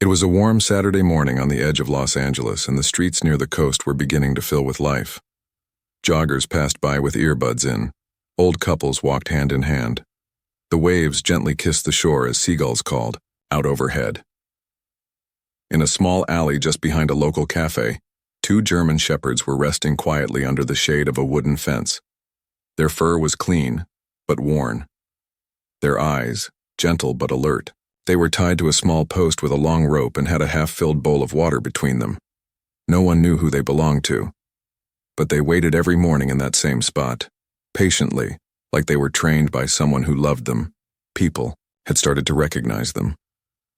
It was a warm Saturday morning on the edge of Los Angeles, and the streets near the coast were beginning to fill with life. Joggers passed by with earbuds in. Old couples walked hand in hand. The waves gently kissed the shore as seagulls called, out overhead. In a small alley just behind a local cafe, two German shepherds were resting quietly under the shade of a wooden fence. Their fur was clean, but worn. Their eyes, gentle but alert. They were tied to a small post with a long rope and had a half-filled bowl of water between them. No one knew who they belonged to. But they waited every morning in that same spot, patiently, like they were trained by someone who loved them. People had started to recognize them.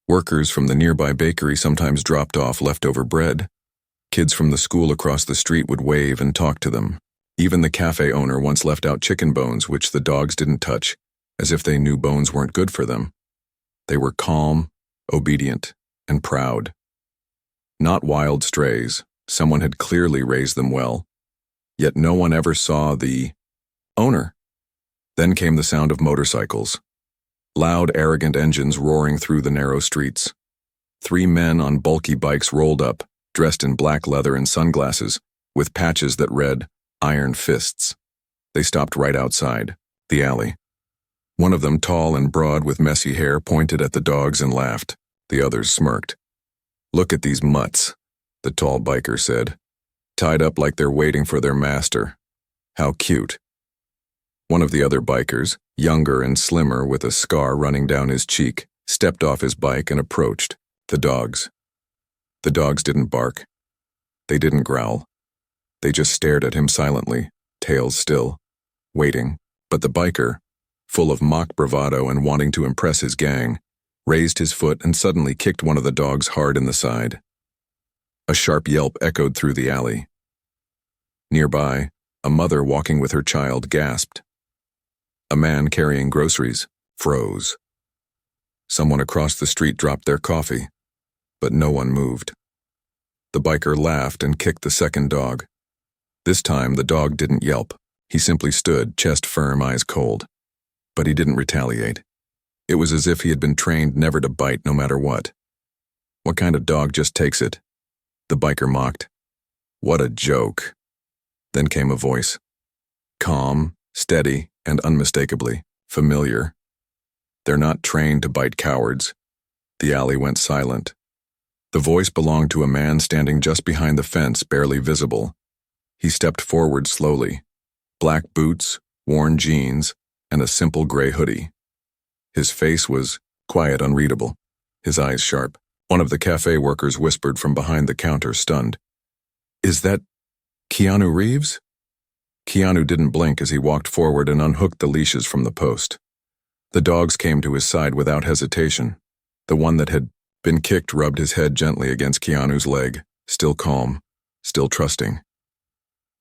Workers from the nearby bakery sometimes dropped off leftover bread. Kids from the school across the street would wave and talk to them. Even the cafe owner once left out chicken bones, which the dogs didn't touch, as if they knew bones weren't good for them. They were calm, obedient, and proud. Not wild strays. Someone had clearly raised them well. Yet no one ever saw the owner. Then came the sound of motorcycles. Loud, arrogant engines roaring through the narrow streets. 3 men on bulky bikes rolled up, dressed in black leather and sunglasses, with patches that read, "Iron Fists." They stopped right outside, the alley. One of them, tall and broad with messy hair, pointed at the dogs and laughed. The others smirked. "Look at these mutts," the tall biker said. "Tied up like they're waiting for their master. How cute." One of the other bikers, younger and slimmer with a scar running down his cheek, stepped off his bike and approached the dogs. The dogs didn't bark. They didn't growl. They just stared at him silently, tails still, waiting. But the biker, full of mock bravado and wanting to impress his gang, raised his foot and suddenly kicked one of the dogs hard in the side. A sharp yelp echoed through the alley. Nearby, a mother walking with her child gasped. A man carrying groceries froze. Someone across the street dropped their coffee, but no one moved. The biker laughed and kicked the second dog. This time, the dog didn't yelp. He simply stood, chest firm, eyes cold. But he didn't retaliate. It was as if he had been trained never to bite no matter what. "What kind of dog just takes it?" The biker mocked. "What a joke." Then came a voice. Calm, steady, and unmistakably familiar. "They're not trained to bite cowards." The alley went silent. The voice belonged to a man standing just behind the fence, barely visible. He stepped forward slowly. Black boots, worn jeans, and a simple gray hoodie. His face was quiet, unreadable, his eyes sharp. One of the cafe workers whispered from behind the counter, stunned. "Is that Keanu Reeves?" Keanu didn't blink as he walked forward and unhooked the leashes from the post. The dogs came to his side without hesitation. The one that had been kicked rubbed his head gently against Keanu's leg, still calm, still trusting.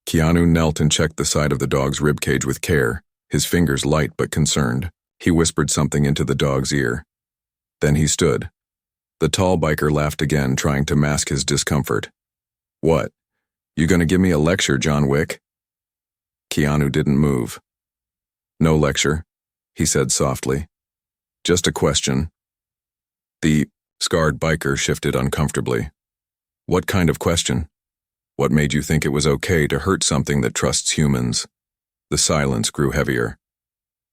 Keanu knelt and checked the side of the dog's ribcage with care, his fingers light but concerned. He whispered something into the dog's ear. Then he stood. The tall biker laughed again, trying to mask his discomfort. "What? You gonna give me a lecture, John Wick?" Keanu didn't move. "No lecture," he said softly. "Just a question." The scarred biker shifted uncomfortably. "What kind of question? What made you think it was okay to hurt something that trusts humans?" The silence grew heavier.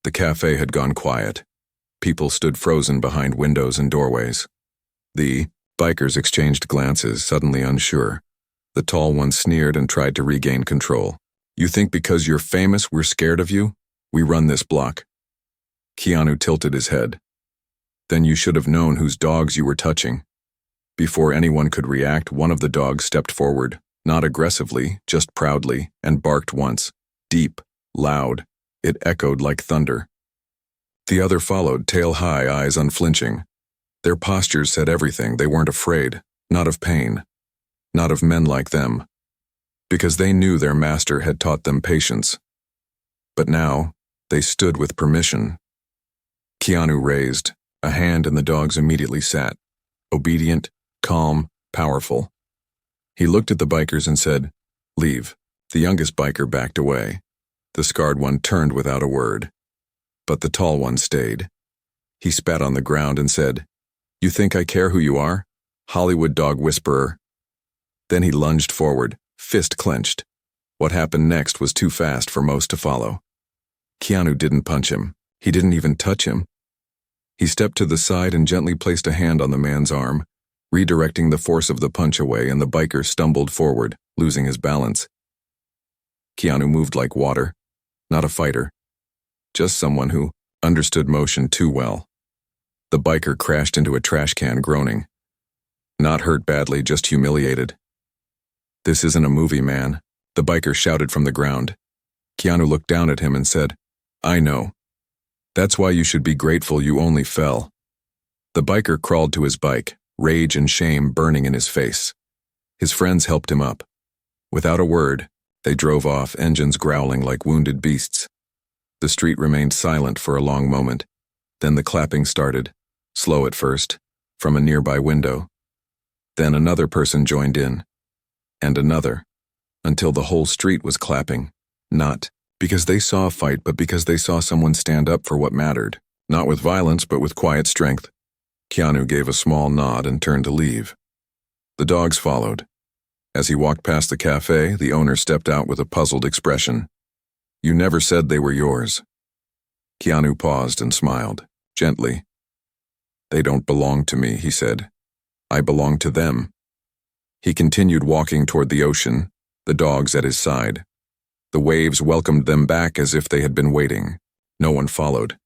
The cafe had gone quiet. People stood frozen behind windows and doorways. The bikers exchanged glances, suddenly unsure. The tall one sneered and tried to regain control. "You think because you're famous we're scared of you? We run this block." Keanu tilted his head. "Then you should have known whose dogs you were touching." Before anyone could react, one of the dogs stepped forward, not aggressively, just proudly, and barked once. Deep, loud. It echoed like thunder. The other followed, tail high, eyes unflinching. Their postures said everything. They weren't afraid, not of pain, not of men like them, because they knew their master had taught them patience. But now, they stood with permission. Keanu raised a hand and the dogs immediately sat, obedient, calm, powerful. He looked at the bikers and said, "Leave." The youngest biker backed away. The scarred one turned without a word. But the tall one stayed. He spat on the ground and said, "You think I care who you are? Hollywood dog whisperer. Then he lunged forward, fist clenched. What happened next was too fast for most to follow. Keanu didn't punch him. He didn't even touch him. He stepped to the side and gently placed a hand on the man's arm, redirecting the force of the punch away, and the biker stumbled forward, losing his balance. Keanu moved like water, not a fighter, just someone who understood motion too well. The biker crashed into a trash can, groaning. Not hurt badly, just humiliated. "This isn't a movie, man," the biker shouted from the ground. Keanu looked down at him and said, "I know. That's why you should be grateful you only fell." The biker crawled to his bike, rage and shame burning in his face. His friends helped him up. Without a word, they drove off, engines growling like wounded beasts. The street remained silent for a long moment. Then the clapping started, slow at first, from a nearby window. Then another person joined in, and another, until the whole street was clapping, not because they saw a fight, but because they saw someone stand up for what mattered, not with violence, but with quiet strength. Keanu gave a small nod and turned to leave. The dogs followed. As he walked past the cafe, the owner stepped out with a puzzled expression. "You never said they were yours." Keanu paused and smiled, gently. "They don't belong to me," he said. "I belong to them." He continued walking toward the ocean, the dogs at his side. The waves welcomed them back as if they had been waiting. No one followed.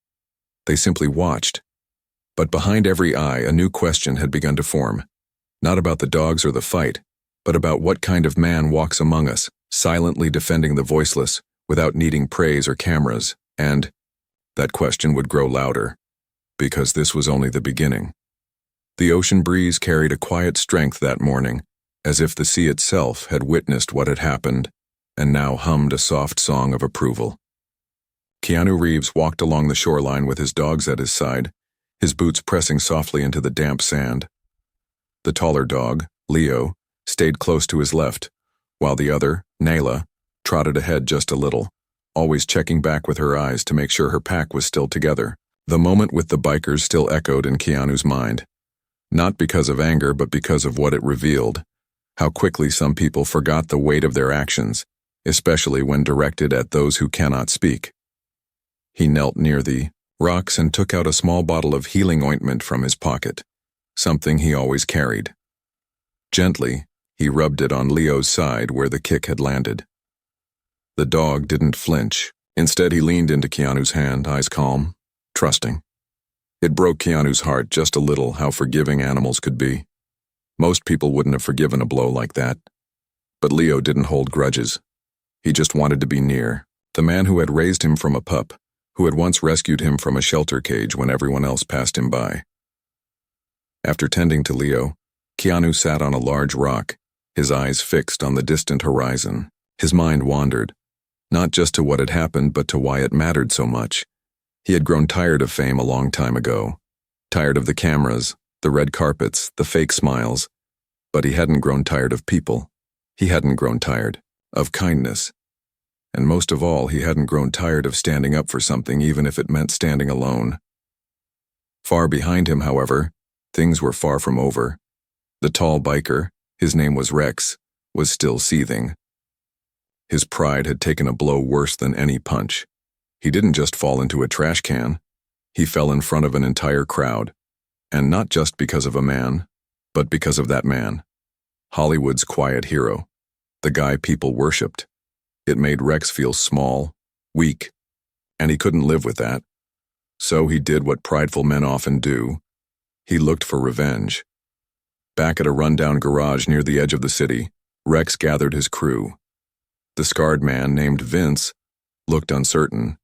They simply watched. But behind every eye, a new question had begun to form. Not about the dogs or the fight, but about what kind of man walks among us, silently defending the voiceless, without needing praise or cameras. And that question would grow louder, because this was only the beginning. The ocean breeze carried a quiet strength that morning, as if the sea itself had witnessed what had happened, and now hummed a soft song of approval. Keanu Reeves walked along the shoreline with his dogs at his side, his boots pressing softly into the damp sand. The taller dog, Leo, stayed close to his left, while the other, Nayla, trotted ahead just a little, always checking back with her eyes to make sure her pack was still together. The moment with the bikers still echoed in Keanu's mind, not because of anger, but because of what it revealed, how quickly some people forgot the weight of their actions, especially when directed at those who cannot speak. He knelt near the rocks and took out a small bottle of healing ointment from his pocket, something he always carried. Gently, he rubbed it on Leo's side where the kick had landed. The dog didn't flinch. Instead, he leaned into Keanu's hand, eyes calm, trusting. It broke Keanu's heart just a little how forgiving animals could be. Most people wouldn't have forgiven a blow like that. But Leo didn't hold grudges. He just wanted to be near, the man who had raised him from a pup, who had once rescued him from a shelter cage when everyone else passed him by. After tending to Leo, Keanu sat on a large rock, his eyes fixed on the distant horizon. His mind wandered, not just to what had happened, but to why it mattered so much. He had grown tired of fame a long time ago, tired of the cameras, the red carpets, the fake smiles, but he hadn't grown tired of people. He hadn't grown tired of kindness. And most of all, he hadn't grown tired of standing up for something, even if it meant standing alone. Far behind him, however, things were far from over. The tall biker, his name was Rex, was still seething. His pride had taken a blow worse than any punch. He didn't just fall into a trash can. He fell in front of an entire crowd. And not just because of a man, but because of that man. Hollywood's quiet hero. The guy people worshipped. It made Rex feel small, weak, and he couldn't live with that. So he did what prideful men often do. He looked for revenge. Back at a rundown garage near the edge of the city, Rex gathered his crew. The scarred man, named Vince, looked uncertain.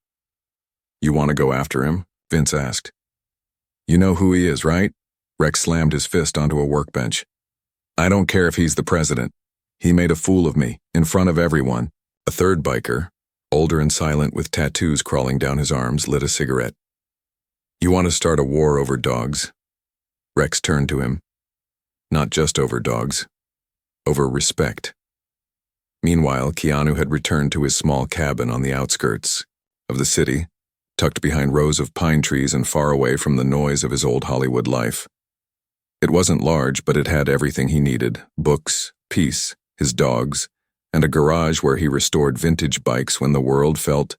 "You want to go after him?" Vince asked. "You know who he is, right?" Rex slammed his fist onto a workbench. "I don't care if he's the president. He made a fool of me, in front of everyone." A third biker, older and silent with tattoos crawling down his arms, lit a cigarette. "You want to start a war over dogs?" Rex turned to him. "Not just over dogs. Over respect." Meanwhile, Keanu had returned to his small cabin on the outskirts of the city, tucked behind rows of pine trees and far away from the noise of his old Hollywood life. It wasn't large, but it had everything he needed: books, peace, his dogs, and a garage where he restored vintage bikes when the world felt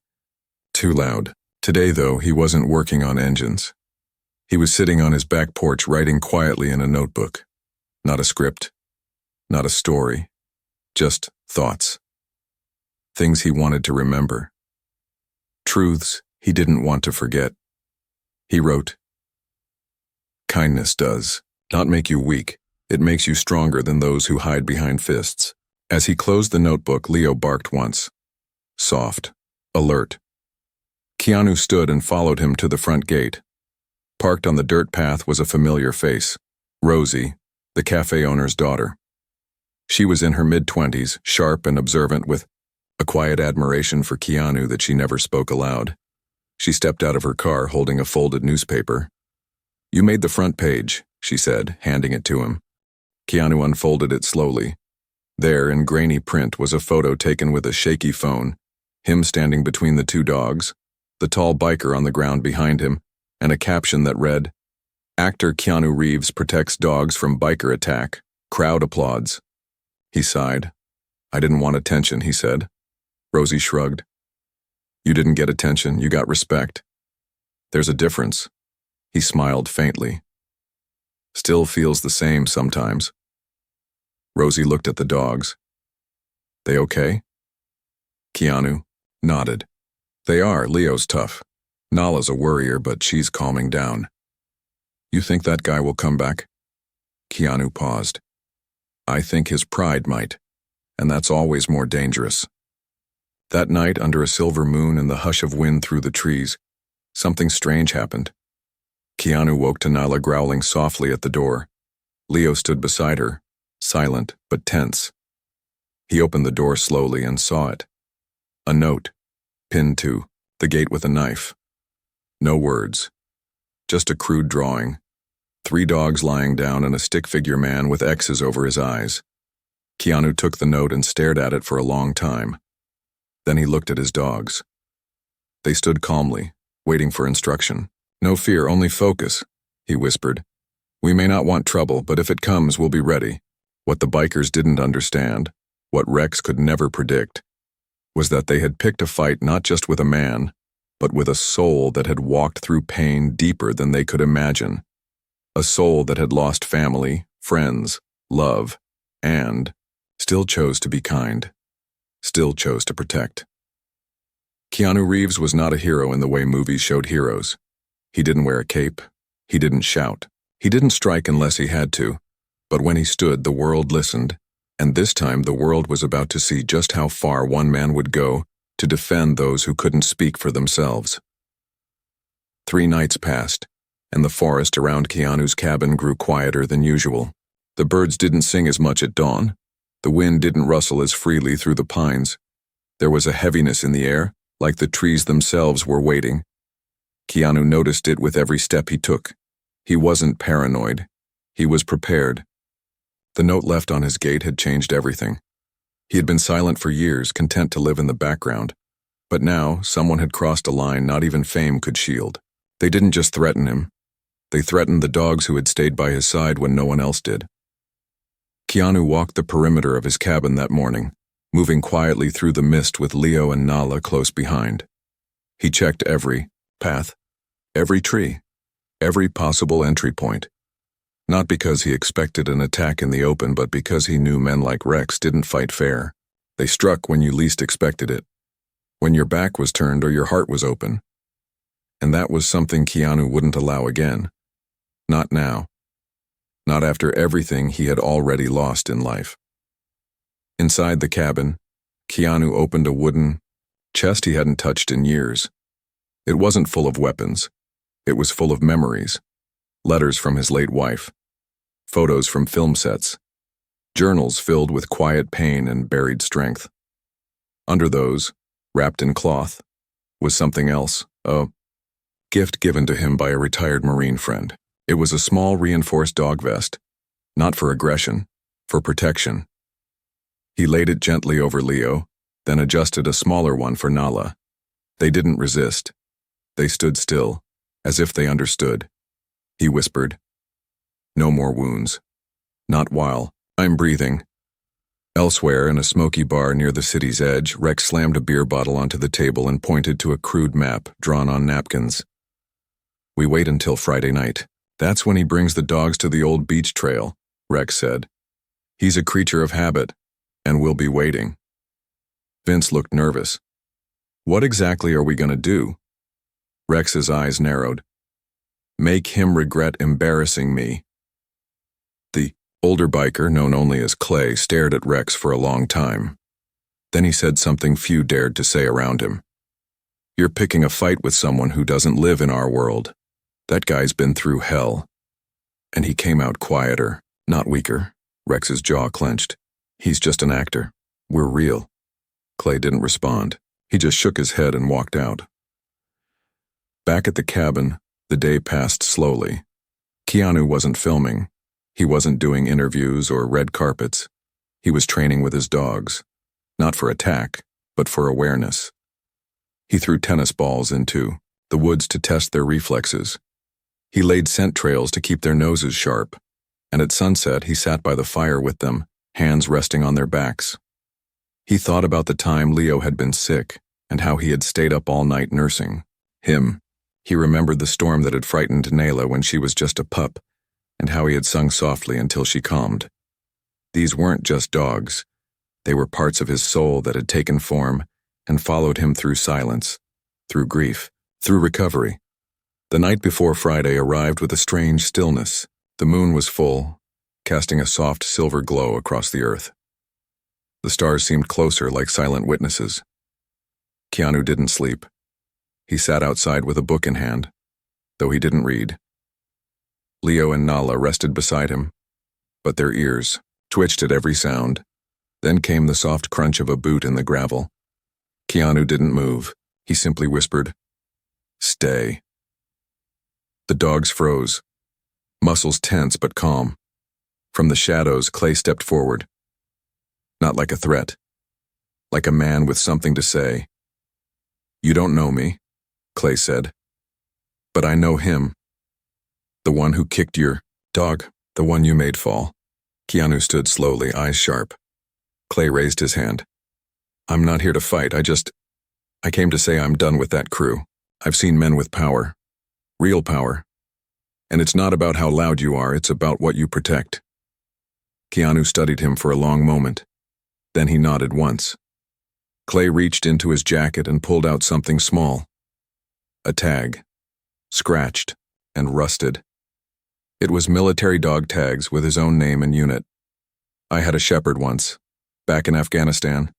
too loud. Today, though, he wasn't working on engines. He was sitting on his back porch writing quietly in a notebook. Not a script, not a story, just thoughts. Things he wanted to remember. Truths he didn't want to forget. He wrote, "Kindness does not make you weak. It makes you stronger than those who hide behind fists." As he closed the notebook, Leo barked once. Soft, alert. Keanu stood and followed him to the front gate. Parked on the dirt path was a familiar face. Rosie, the cafe owner's daughter. She was in her mid-20s, sharp and observant, with a quiet admiration for Keanu that she never spoke aloud. She stepped out of her car holding a folded newspaper. "You made the front page," she said, handing it to him. Keanu unfolded it slowly. There, in grainy print, was a photo taken with a shaky phone, him standing between the two dogs, the tall biker on the ground behind him, and a caption that read, "Actor Keanu Reeves protects dogs from biker attack. Crowd applauds." He sighed. "I didn't want attention," he said. Rosie shrugged. "You didn't get attention, you got respect. There's a difference." He smiled faintly. "Still feels the same sometimes." Rosie looked at the dogs. "They okay?" Keanu nodded. "They are. Leo's tough. Nala's a worrier, but she's calming down." "You think that guy will come back?" Keanu paused. "I think his pride might, and that's always more dangerous." That night, under a silver moon and the hush of wind through the trees, something strange happened. Keanu woke to Nala growling softly at the door. Leo stood beside her, silent but tense. He opened the door slowly and saw it. A note, pinned to the gate with a knife. No words, just a crude drawing. 3 dogs lying down and a stick-figure man with X's over his eyes. Keanu took the note and stared at it for a long time. Then he looked at his dogs. They stood calmly, waiting for instruction. "No fear, only focus," he whispered. "We may not want trouble, but if it comes, we'll be ready." What the bikers didn't understand, what Rex could never predict, was that they had picked a fight not just with a man, but with a soul that had walked through pain deeper than they could imagine. A soul that had lost family, friends, love, and still chose to be kind, still chose to protect. Keanu Reeves was not a hero in the way movies showed heroes. He didn't wear a cape. He didn't shout. He didn't strike unless he had to. But when he stood, the world listened, and this time the world was about to see just how far one man would go to defend those who couldn't speak for themselves. 3 nights passed, and the forest around Keanu's cabin grew quieter than usual. The birds didn't sing as much at dawn. The wind didn't rustle as freely through the pines. There was a heaviness in the air, like the trees themselves were waiting. Keanu noticed it with every step he took. He wasn't paranoid. He was prepared. The note left on his gate had changed everything. He had been silent for years, content to live in the background. But now, someone had crossed a line not even fame could shield. They didn't just threaten him. They threatened the dogs who had stayed by his side when no one else did. Keanu walked the perimeter of his cabin that morning, moving quietly through the mist with Leo and Nala close behind. He checked every path, every tree, every possible entry point. Not because he expected an attack in the open, but because he knew men like Rex didn't fight fair. They struck when you least expected it, when your back was turned or your heart was open. And that was something Keanu wouldn't allow again. Not now. Not after everything he had already lost in life. Inside the cabin, Keanu opened a wooden chest he hadn't touched in years. It wasn't full of weapons. It was full of memories. Letters from his late wife. Photos from film sets. Journals filled with quiet pain and buried strength. Under those, wrapped in cloth, was something else, a gift given to him by a retired Marine friend. It was a small reinforced dog vest, not for aggression, for protection. He laid it gently over Leo, then adjusted a smaller one for Nala. They didn't resist. They stood still, as if they understood. He whispered, No more wounds. Not while I'm breathing. Elsewhere, in a smoky bar near the city's edge, Rex slammed a beer bottle onto the table and pointed to a crude map drawn on napkins. We wait until Friday night. That's when he brings the dogs to the old beach trail, Rex said. He's a creature of habit, and we'll be waiting. Vince looked nervous. What exactly are we going to do? Rex's eyes narrowed. Make him regret embarrassing me. The older biker, known only as Clay, stared at Rex for a long time. Then he said something few dared to say around him. You're picking a fight with someone who doesn't live in our world. That guy's been through hell. And he came out quieter, not weaker. Rex's jaw clenched. He's just an actor. We're real. Clay didn't respond. He just shook his head and walked out. Back at the cabin, the day passed slowly. Keanu wasn't filming. He wasn't doing interviews or red carpets. He was training with his dogs. Not for attack, but for awareness. He threw tennis balls into the woods to test their reflexes. He laid scent trails to keep their noses sharp, and at sunset he sat by the fire with them, hands resting on their backs. He thought about the time Leo had been sick and how he had stayed up all night nursing him. He remembered the storm that had frightened Nayla when she was just a pup, and how he had sung softly until she calmed. These weren't just dogs. They were parts of his soul that had taken form and followed him through silence, through grief, through recovery. The night before Friday arrived with a strange stillness. The moon was full, casting a soft silver glow across the earth. The stars seemed closer, like silent witnesses. Keanu didn't sleep. He sat outside with a book in hand, though he didn't read. Leo and Nala rested beside him, but their ears twitched at every sound. Then came the soft crunch of a boot in the gravel. Keanu didn't move. He simply whispered, "Stay." The dogs froze, muscles tense but calm. From the shadows, Clay stepped forward. Not like a threat, like a man with something to say. "You don't know me," Clay said, "but I know him. The one who kicked your dog, the one you made fall." Keanu stood slowly, eyes sharp. Clay raised his hand. "I'm not here to fight, I came to say I'm done with that crew. I've seen men with power. Real power. And it's not about how loud you are, it's about what you protect." Keanu studied him for a long moment. Then he nodded once. Clay reached into his jacket and pulled out something small. A tag. Scratched and rusted. It was military dog tags with his own name and unit. "I had a shepherd once, back in Afghanistan.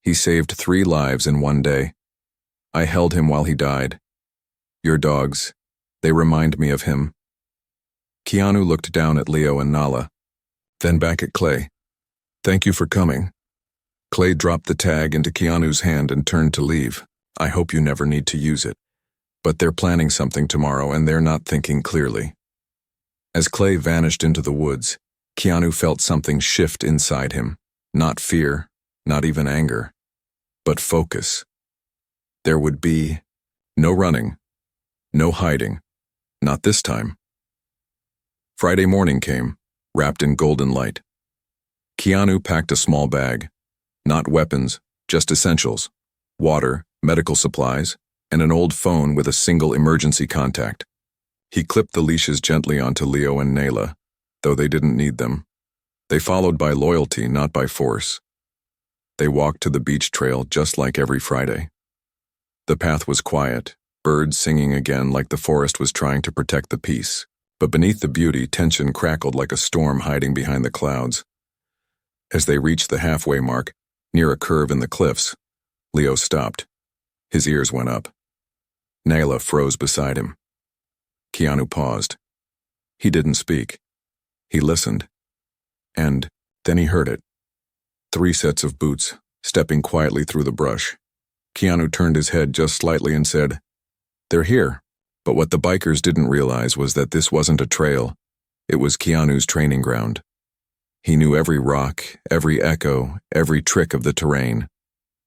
He saved 3 lives in one day. I held him while he died. Your dogs, they remind me of him." Keanu looked down at Leo and Nala, then back at Clay. "Thank you for coming." Clay dropped the tag into Keanu's hand and turned to leave. "I hope you never need to use it. But they're planning something tomorrow and they're not thinking clearly." As Clay vanished into the woods, Keanu felt something shift inside him. Not fear, not even anger, but focus. There would be no running, no hiding, not this time. Friday morning came, wrapped in golden light. Keanu packed a small bag, not weapons, just essentials, water, medical supplies, and an old phone with a single emergency contact. He clipped the leashes gently onto Leo and Nayla, though they didn't need them. They followed by loyalty, not by force. They walked to the beach trail just like every Friday. The path was quiet, birds singing again like the forest was trying to protect the peace. But beneath the beauty, tension crackled like a storm hiding behind the clouds. As they reached the halfway mark, near a curve in the cliffs, Leo stopped. His ears went up. Nayla froze beside him. Keanu paused. He didn't speak. He listened. And then he heard it. 3 sets of boots, stepping quietly through the brush. Keanu turned his head just slightly and said, "They're here." But what the bikers didn't realize was that this wasn't a trail. It was Keanu's training ground. He knew every rock, every echo, every trick of the terrain.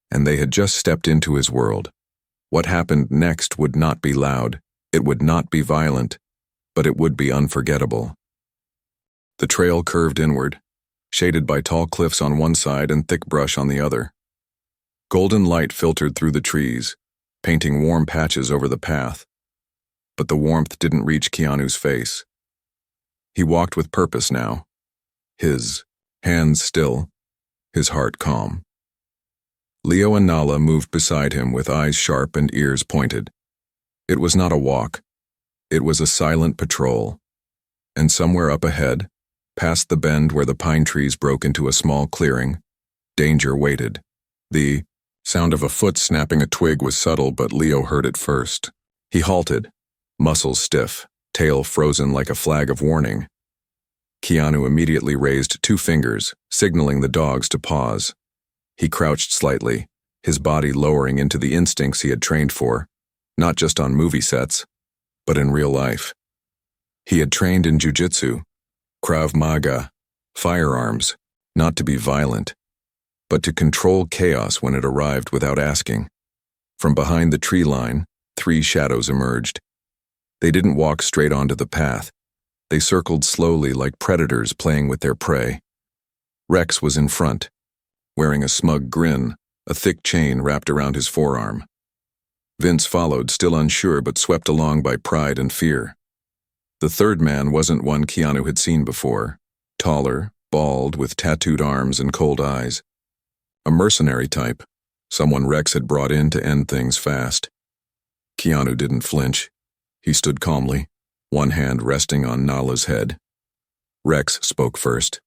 And they had just stepped into his world. What happened next would not be loud. It would not be violent. But it would be unforgettable. The trail curved inward, shaded by tall cliffs on one side and thick brush on the other. Golden light filtered through the trees, painting warm patches over the path. But the warmth didn't reach Keanu's face. He walked with purpose now, his hands still, his heart calm. Leo and Nala moved beside him with eyes sharp and ears pointed. It was not a walk. It was a silent patrol. And somewhere up ahead, past the bend where the pine trees broke into a small clearing, danger waited. The sound of a foot snapping a twig was subtle, but Leo heard it first. He halted, muscles stiff, tail frozen like a flag of warning. Keanu immediately raised 2 fingers, signaling the dogs to pause. He crouched slightly, his body lowering into the instincts he had trained for, not just on movie sets, but in real life. He had trained in jiu-jitsu, Krav Maga, firearms, not to be violent, but to control chaos when it arrived without asking. From behind the tree line, 3 shadows emerged. They didn't walk straight onto the path. They circled slowly like predators playing with their prey. Rex was in front, wearing a smug grin, a thick chain wrapped around his forearm. Vince followed, still unsure but swept along by pride and fear. The third man wasn't one Keanu had seen before, taller, bald, with tattooed arms and cold eyes. A mercenary type, someone Rex had brought in to end things fast. Keanu didn't flinch. He stood calmly, one hand resting on Nala's head. Rex spoke first.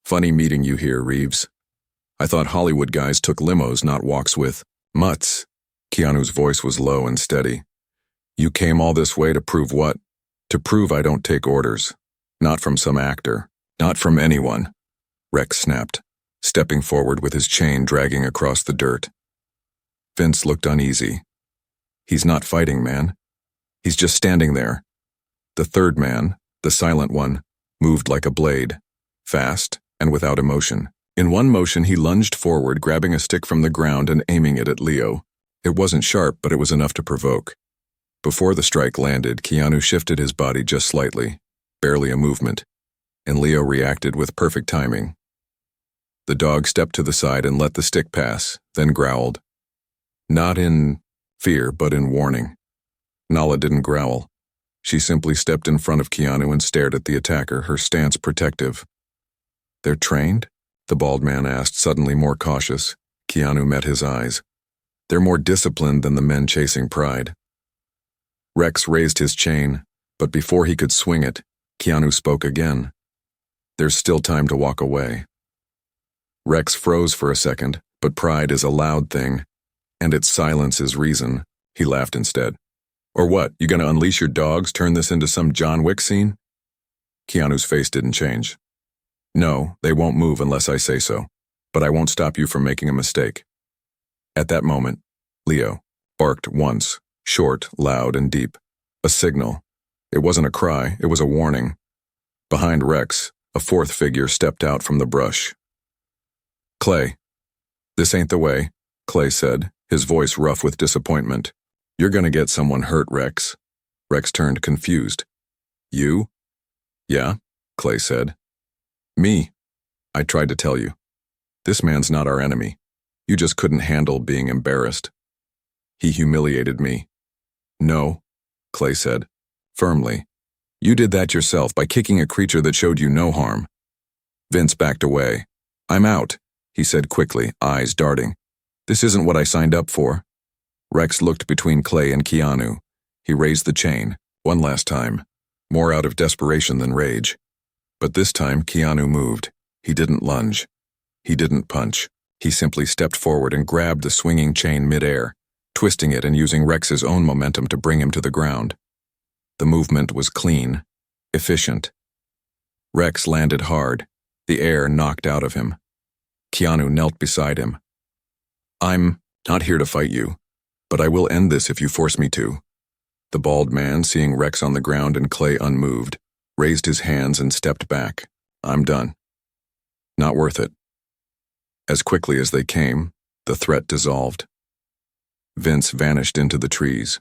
"Funny meeting you here, Reeves. I thought Hollywood guys took limos, not walks with mutts." Keanu's voice was low and steady. "You came all this way to prove what? To prove I don't take orders. Not from some actor. Not from anyone." Rex snapped, stepping forward with his chain dragging across the dirt. Vince looked uneasy. "He's not fighting, man. He's just standing there." The third man, the silent one, moved like a blade, fast and without emotion. In one motion he lunged forward, grabbing a stick from the ground and aiming it at Leo. It wasn't sharp, but it was enough to provoke. Before the strike landed, Keanu shifted his body just slightly, barely a movement, and Leo reacted with perfect timing. The dog stepped to the side and let the stick pass, then growled. Not in fear, but in warning. Nala didn't growl. She simply stepped in front of Keanu and stared at the attacker, her stance protective. "They're trained?" the bald man asked, suddenly more cautious. Keanu met his eyes. "They're more disciplined than the men chasing pride." Rex raised his chain, but before he could swing it, Keanu spoke again. "There's still time to walk away." Rex froze for a second, but pride is a loud thing, and its silence is reason. He laughed instead. "Or what, you gonna unleash your dogs, turn this into some John Wick scene?" Keanu's face didn't change. "No, they won't move unless I say so, but I won't stop you from making a mistake." At that moment, Leo barked once, short, loud, and deep. A signal. It wasn't a cry, it was a warning. Behind Rex, a fourth figure stepped out from the brush. "Clay." "This ain't the way," Clay said, his voice rough with disappointment. "You're gonna get someone hurt, Rex." Rex turned confused. "You?" "Yeah," Clay said. "Me. I tried to tell you. This man's not our enemy. You just couldn't handle being embarrassed. He humiliated me." "No," Clay said, firmly. "You did that yourself by kicking a creature that showed you no harm." Vince backed away. "I'm out," he said quickly, eyes darting. "This isn't what I signed up for." Rex looked between Clay and Keanu. He raised the chain, one last time, more out of desperation than rage. But this time Keanu moved. He didn't lunge. He didn't punch. He simply stepped forward and grabbed the swinging chain midair, twisting it and using Rex's own momentum to bring him to the ground. The movement was clean, efficient. Rex landed hard, the air knocked out of him. Keanu knelt beside him. "I'm not here to fight you, but I will end this if you force me to." The bald man, seeing Rex on the ground and Clay unmoved, raised his hands and stepped back. "I'm done. Not worth it." As quickly as they came, the threat dissolved. Vince vanished into the trees.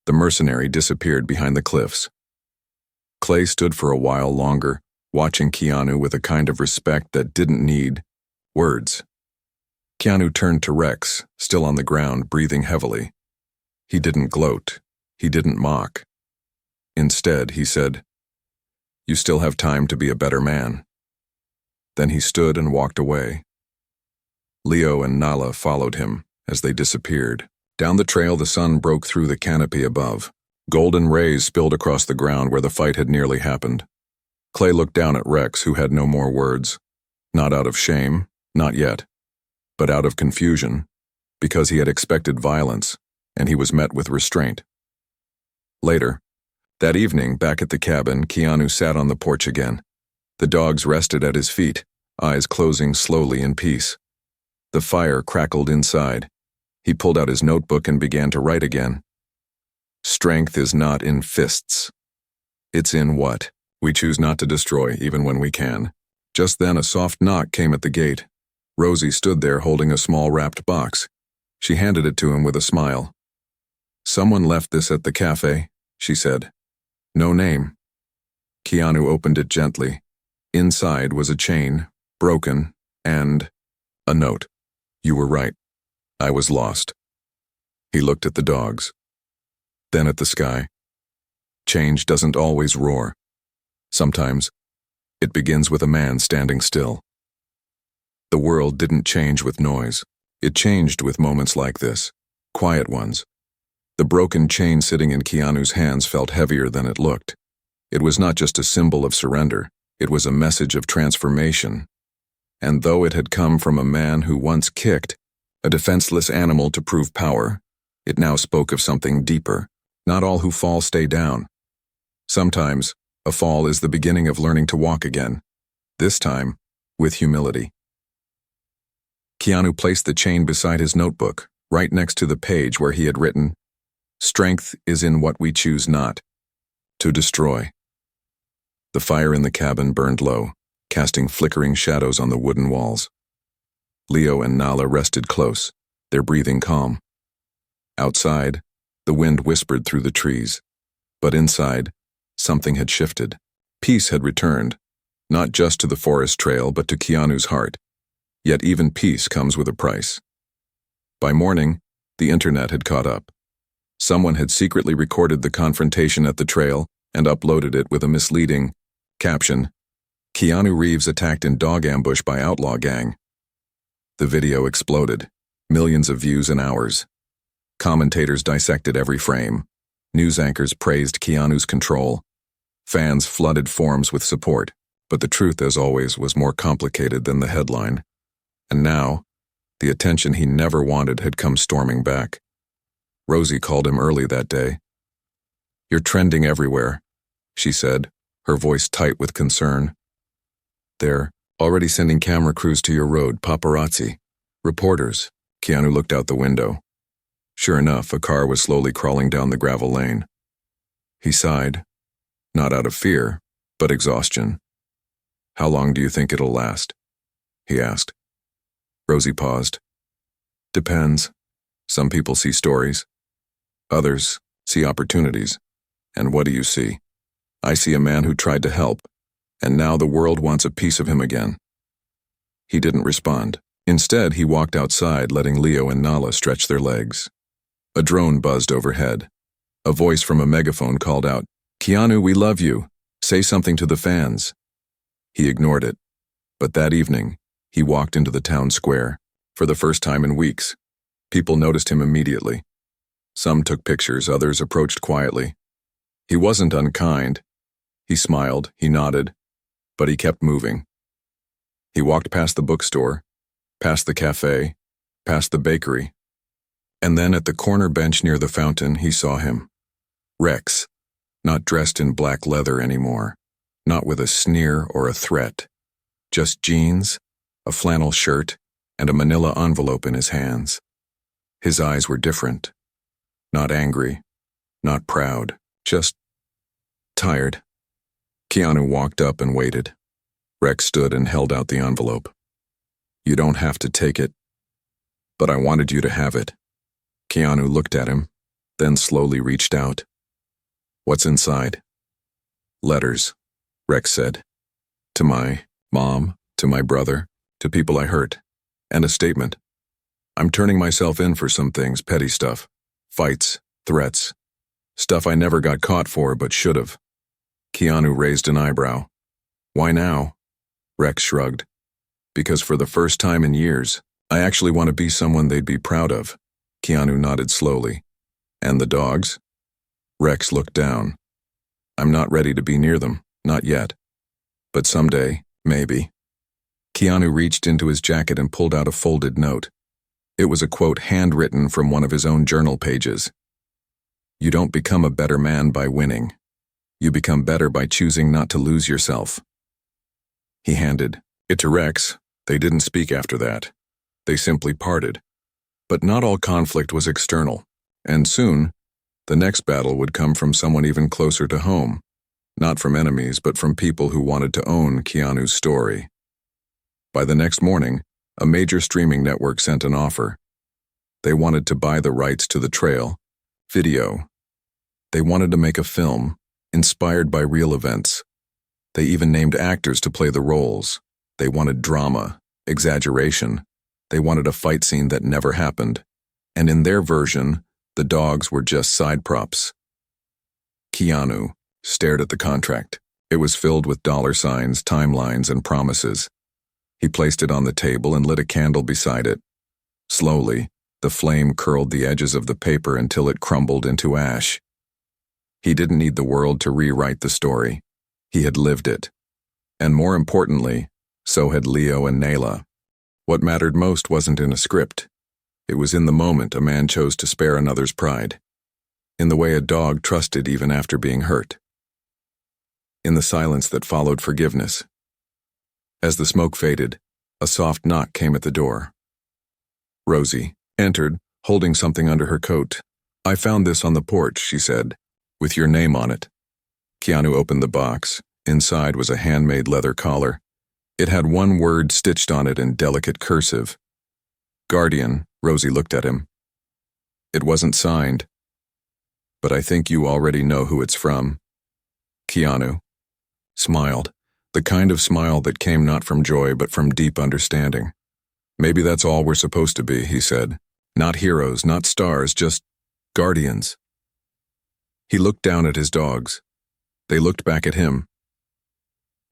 The mercenary disappeared behind the cliffs. Clay stood for a while longer, watching Keanu with a kind of respect that didn't need words. Keanu turned to Rex, still on the ground, breathing heavily. He didn't gloat. He didn't mock. Instead, he said, "You still have time to be a better man." Then he stood and walked away. Leo and Nala followed him as they disappeared. Down the trail, the sun broke through the canopy above. Golden rays spilled across the ground where the fight had nearly happened. Clay looked down at Rex, who had no more words. Not out of shame, not yet, but out of confusion, because he had expected violence, and he was met with restraint. Later, that evening, back at the cabin, Keanu sat on the porch again. The dogs rested at his feet, eyes closing slowly in peace. The fire crackled inside. He pulled out his notebook and began to write again. Strength is not in fists. It's in what we choose not to destroy, even when we can. Just then, a soft knock came at the gate. Rosie stood there holding a small wrapped box. She handed it to him with a smile. "Someone left this at the cafe," she said. "No name." Keanu opened it gently. Inside was a chain, broken, and a note. "You were right. I was lost." He looked at the dogs, then at the sky. Change doesn't always roar. Sometimes it begins with a man standing still. The world didn't change with noise. It changed with moments like this, quiet ones. The broken chain sitting in Keanu's hands felt heavier than it looked. It was not just a symbol of surrender, it was a message of transformation. And though it had come from a man who once kicked a defenseless animal to prove power, it now spoke of something deeper. Not all who fall stay down. Sometimes, a fall is the beginning of learning to walk again, this time with humility. Keanu placed the chain beside his notebook, right next to the page where he had written, "Strength is in what we choose not to destroy." The fire in the cabin burned low, casting flickering shadows on the wooden walls. Leo and Nala rested close, their breathing calm. Outside, the wind whispered through the trees, but inside, something had shifted. Peace had returned, not just to the forest trail, but to Keanu's heart. Yet even peace comes with a price. By morning, the internet had caught up. Someone had secretly recorded the confrontation at the trail and uploaded it with a misleading caption, "Keanu Reeves attacked in dog ambush by outlaw gang." The video exploded, millions of views in hours. Commentators dissected every frame. News anchors praised Keanu's control. Fans flooded forums with support, but the truth, as always, was more complicated than the headline. And now, the attention he never wanted had come storming back. Rosie called him early that day. "You're trending everywhere," she said, her voice tight with concern. "They're already sending camera crews to your road, paparazzi, reporters." Keanu looked out the window. Sure enough, a car was slowly crawling down the gravel lane. He sighed, not out of fear, but exhaustion. "How long do you think it'll last?" he asked. Rosie paused. "Depends. Some people see stories. Others see opportunities. And what do you see? I see a man who tried to help, and now the world wants a piece of him again." He didn't respond. Instead, he walked outside, letting Leo and Nala stretch their legs. A drone buzzed overhead. A voice from a megaphone called out, "Keanu, we love you. Say something to the fans." He ignored it. But that evening, he walked into the town square. For the first time in weeks, people noticed him immediately. Some took pictures, others approached quietly. He wasn't unkind. He smiled, he nodded, but he kept moving. He walked past the bookstore, past the cafe, past the bakery. And then at the corner bench near the fountain, he saw him. Rex, not dressed in black leather anymore, not with a sneer or a threat. Just jeans, a flannel shirt, and a manila envelope in his hands. His eyes were different. Not angry, not proud, just tired. Keanu walked up and waited. Rex stood and held out the envelope. "You don't have to take it, but I wanted you to have it." Keanu looked at him, then slowly reached out. "What's inside?" "Letters," Rex said. To my mom, to my brother, to people I hurt, and a statement. I'm turning myself in for some things, petty stuff. Fights, threats. Stuff I never got caught for but should've. Keanu raised an eyebrow. Why now? Rex shrugged. Because for the first time in years, I actually want to be someone they'd be proud of. Keanu nodded slowly. And the dogs? Rex looked down. I'm not ready to be near them, not yet. But someday, maybe. Keanu reached into his jacket and pulled out a folded note. It was a quote handwritten from one of his own journal pages. You don't become a better man by winning. You become better by choosing not to lose yourself. He handed it to Rex. They didn't speak after that. They simply parted. But not all conflict was external, and soon, the next battle would come from someone even closer to home. Not from enemies, but from people who wanted to own Keanu's story. By the next morning, a major streaming network sent an offer. They wanted to buy the rights to the trail, video. They wanted to make a film, inspired by real events. They even named actors to play the roles. They wanted drama, exaggeration. They wanted a fight scene that never happened. And in their version, the dogs were just side props. Keanu stared at the contract. It was filled with dollar signs, timelines, and promises. He placed it on the table and lit a candle beside it. Slowly, the flame curled the edges of the paper until it crumbled into ash. He didn't need the world to rewrite the story. He had lived it. And more importantly, so had Leo and Nayla. What mattered most wasn't in a script. It was in the moment a man chose to spare another's pride. In the way a dog trusted even after being hurt. In the silence that followed forgiveness. As the smoke faded, a soft knock came at the door. Rosie entered, holding something under her coat. I found this on the porch, she said, with your name on it. Keanu opened the box. Inside was a handmade leather collar. It had one word stitched on it in delicate cursive. Guardian. Rosie looked at him. It wasn't signed. But I think you already know who it's from. Keanu smiled, the kind of smile that came not from joy but from deep understanding. Maybe that's all we're supposed to be, he said. Not heroes, not stars, just guardians. He looked down at his dogs. They looked back at him.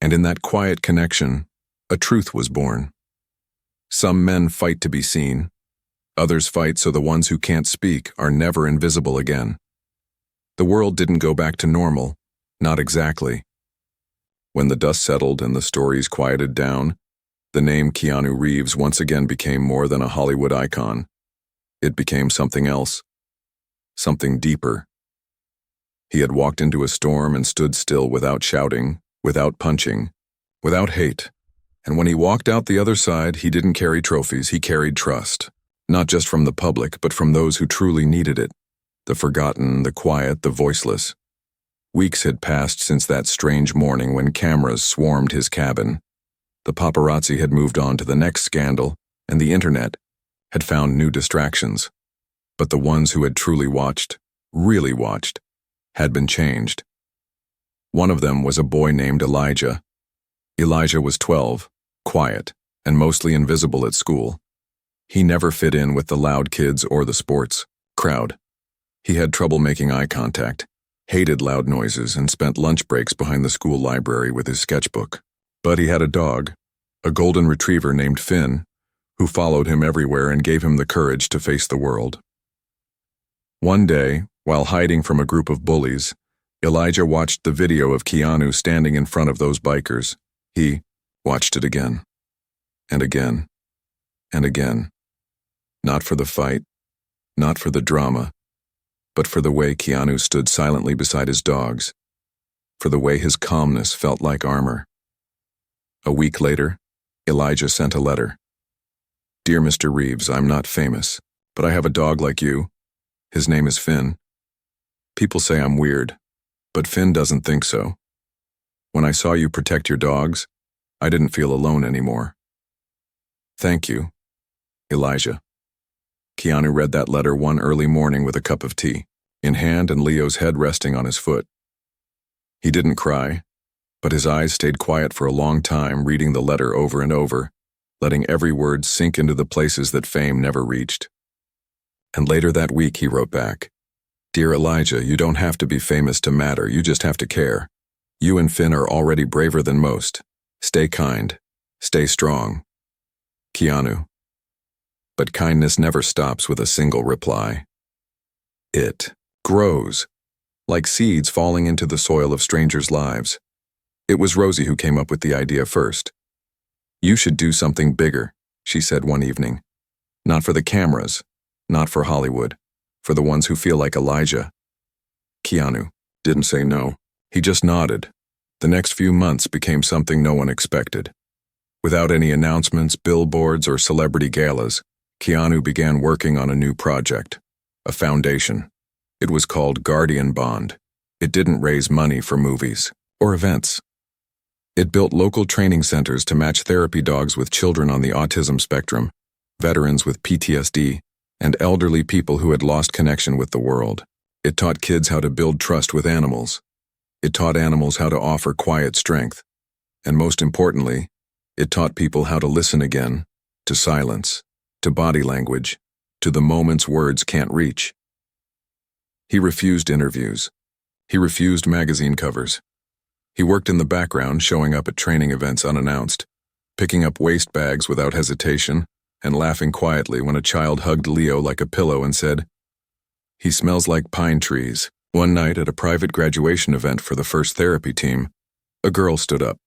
And in that quiet connection, a truth was born. Some men fight to be seen. Others fight so the ones who can't speak are never invisible again. The world didn't go back to normal, not exactly. When the dust settled and the stories quieted down, the name Keanu Reeves once again became more than a Hollywood icon. It became something else, something deeper. He had walked into a storm and stood still without shouting, without punching, without hate. And when he walked out the other side, he didn't carry trophies, he carried trust. Not just from the public, but from those who truly needed it. The forgotten, the quiet, the voiceless. Weeks had passed since that strange morning when cameras swarmed his cabin. The paparazzi had moved on to the next scandal, and the internet had found new distractions. But the ones who had truly watched, really watched, had been changed. One of them was a boy named Elijah. Elijah was 12, quiet, and mostly invisible at school. He never fit in with the loud kids or the sports crowd. He had trouble making eye contact, hated loud noises, and spent lunch breaks behind the school library with his sketchbook. But he had a dog, a golden retriever named Finn, who followed him everywhere and gave him the courage to face the world. One day, while hiding from a group of bullies, Elijah watched the video of Keanu standing in front of those bikers. He watched it again, and again, and again. Not for the fight, not for the drama, but for the way Keanu stood silently beside his dogs, for the way his calmness felt like armor. A week later, Elijah sent a letter. Dear Mr. Reeves, I'm not famous, but I have a dog like you. His name is Finn. People say I'm weird, but Finn doesn't think so. When I saw you protect your dogs, I didn't feel alone anymore. Thank you, Elijah. Keanu read that letter one early morning with a cup of tea in hand and Leo's head resting on his foot. He didn't cry, but his eyes stayed quiet for a long time, reading the letter over and over, letting every word sink into the places that fame never reached. And later that week he wrote back, "Dear Elijah, you don't have to be famous to matter, you just have to care. You and Finn are already braver than most. Stay kind. Stay strong. Keanu." But kindness never stops with a single reply. It grows, like seeds falling into the soil of strangers' lives. It was Rosie who came up with the idea first. "You should do something bigger," she said one evening. "Not for the cameras, not for Hollywood, for the ones who feel like Elijah." Keanu didn't say no. He just nodded. The next few months became something no one expected. Without any announcements, billboards, or celebrity galas, Keanu began working on a new project, a foundation. It was called Guardian Bond. It didn't raise money for movies or events. It built local training centers to match therapy dogs with children on the autism spectrum, veterans with PTSD, and elderly people who had lost connection with the world. It taught kids how to build trust with animals. It taught animals how to offer quiet strength. And most importantly, it taught people how to listen again, to silence, to body language, to the moments words can't reach. He refused interviews. He refused magazine covers. He worked in the background, showing up at training events unannounced, picking up waste bags without hesitation, and laughing quietly when a child hugged Leo like a pillow and said, "He smells like pine trees." One night at a private graduation event for the first therapy team, a girl stood up.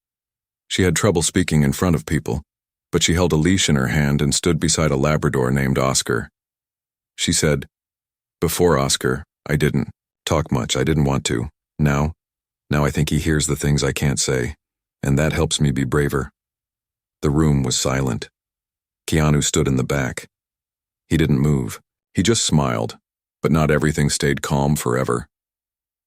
She had trouble speaking in front of people, but she held a leash in her hand and stood beside a Labrador named Oscar. She said, "Before Oscar, I didn't talk much. I didn't want to. Now I think he hears the things I can't say, and that helps me be braver." The room was silent. Keanu stood in the back. He didn't move. He just smiled, but not everything stayed calm forever.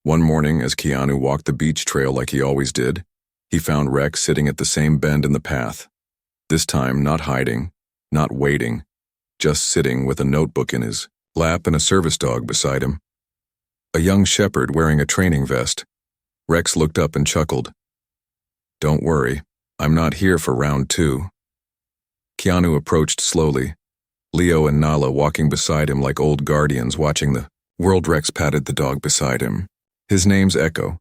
One morning, as Keanu walked the beach trail like he always did, he found Rex sitting at the same bend in the path. This time, not hiding, not waiting, just sitting with a notebook in his lap and a service dog beside him. A young shepherd wearing a training vest. Rex looked up and chuckled. "Don't worry, I'm not here for round 2. Keanu approached slowly, Leo and Nala walking beside him like old guardians watching the world. Rex patted the dog beside him. "His name's Echo.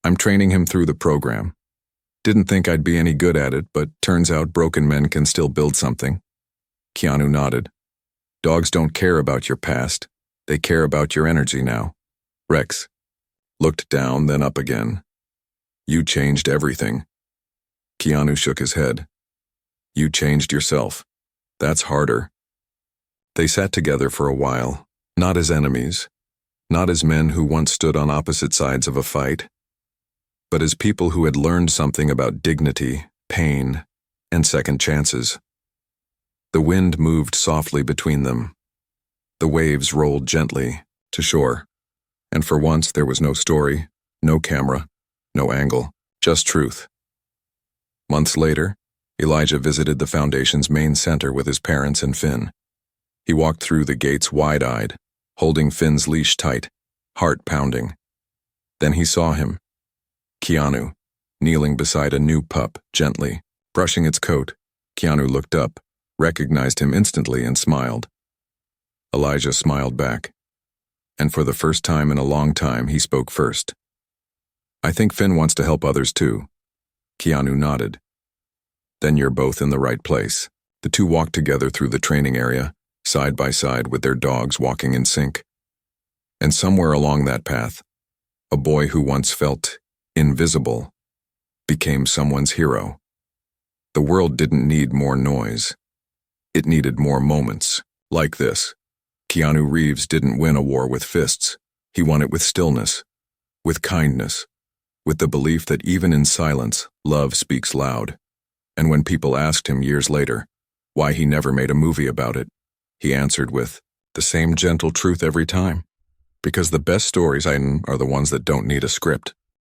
I'm training him through the program. Didn't think I'd be any good at it, but turns out broken men can still build something." Keanu nodded. "Dogs don't care about your past. They care about your energy now." Rex looked down, then up again. "You changed everything." Keanu shook his head. "You changed yourself. That's harder." They sat together for a while, not as enemies, not as men who once stood on opposite sides of a fight, but as people who had learned something about dignity, pain, and second chances. The wind moved softly between them. The waves rolled gently to shore, and for once there was no story, no camera, no angle, just truth. Months later, Elijah visited the Foundation's main center with his parents and Finn. He walked through the gates wide-eyed, holding Finn's leash tight, heart pounding. Then he saw him, Keanu, kneeling beside a new pup, gently, brushing its coat. Keanu looked up, recognized him instantly, and smiled. Elijah smiled back. And for the first time in a long time, he spoke first. "I think Finn wants to help others too." Keanu nodded. "Then you're both in the right place." The two walked together through the training area, side by side with their dogs walking in sync. And somewhere along that path, a boy who once felt invisible became someone's hero. The world didn't need more noise. It needed more moments, like this. Keanu Reeves didn't win a war with fists. He won it with stillness, with kindness, with the belief that even in silence, love speaks loud. And when people asked him years later why he never made a movie about it, he answered with the same gentle truth every time. Because the best stories are the ones that don't need a script.